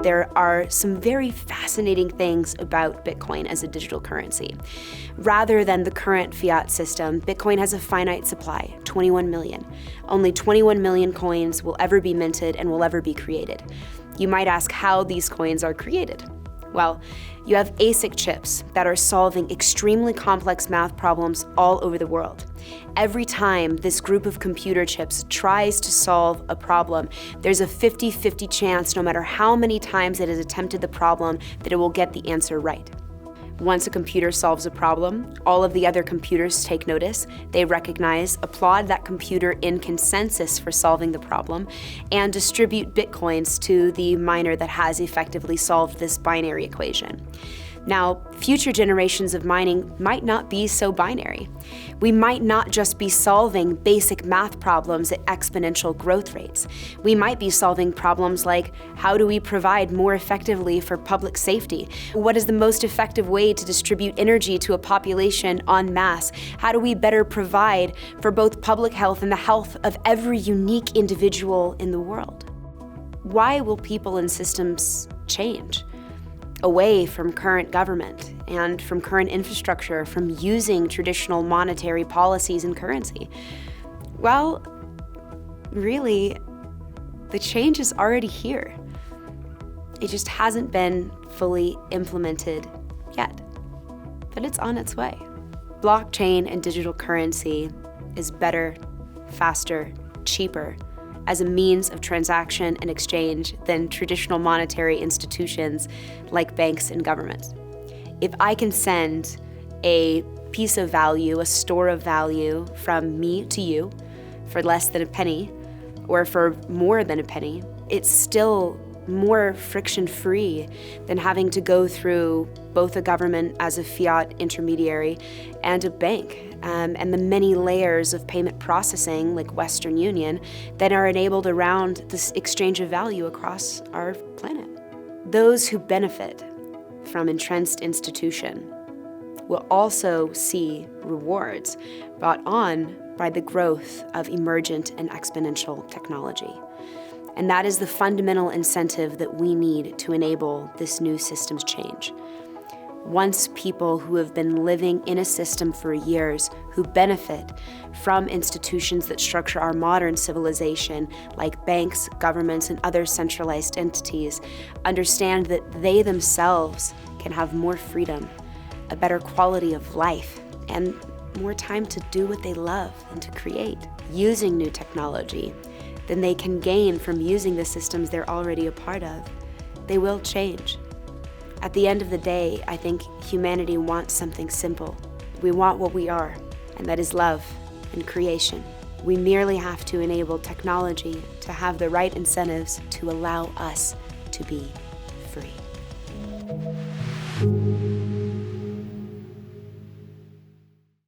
there are some very fascinating things about Bitcoin as a digital currency. Rather than the current fiat system, Bitcoin has a finite supply, 21 million. Only 21 million coins will ever be minted and will ever be created. You might ask how these coins are created. Well, you have ASIC chips that are solving extremely complex math problems all over the world. Every time this group of computer chips tries to solve a problem, there's a 50-50 chance, no matter how many times it has attempted the problem, that it will get the answer right. Once a computer solves a problem, all of the other computers take notice. They recognize, applaud that computer in consensus for solving the problem, and distribute Bitcoins to the miner that has effectively solved this binary equation. Now, future generations of mining might not be so binary. We might not just be solving basic math problems at exponential growth rates. We might be solving problems like, how do we provide more effectively for public safety? What is the most effective way to distribute energy to a population en masse? How do we better provide for both public health and the health of every unique individual in the world? Why will people and systems change? Away from current government and from current infrastructure, from using traditional monetary policies and currency? Well, really, the change is already here. It just hasn't been fully implemented yet, but it's on its way. Blockchain and digital currency is better, faster, cheaper as a means of transaction and exchange than traditional monetary institutions like banks and governments. If I can send a piece of value, a store of value from me to you for less than a penny or for more than a penny, it's still more friction-free than having to go through both a government as a fiat intermediary and a bank, and the many layers of payment processing like Western Union that are enabled around this exchange of value across our planet. Those who benefit from entrenched institution will also see rewards brought on by the growth of emergent and exponential technology. And that is the fundamental incentive that we need to enable this new systems change. Once people who have been living in a system for years, who benefit from institutions that structure our modern civilization, like banks, governments, and other centralized entities, understand that they themselves can have more freedom, a better quality of life, and more time to do what they love and to create, using new technology, than they can gain from using the systems they're already a part of, they will change. At the end of the day, I think humanity wants something simple. We want what we are, and that is love and creation. We merely have to enable technology to have the right incentives to allow us to be free.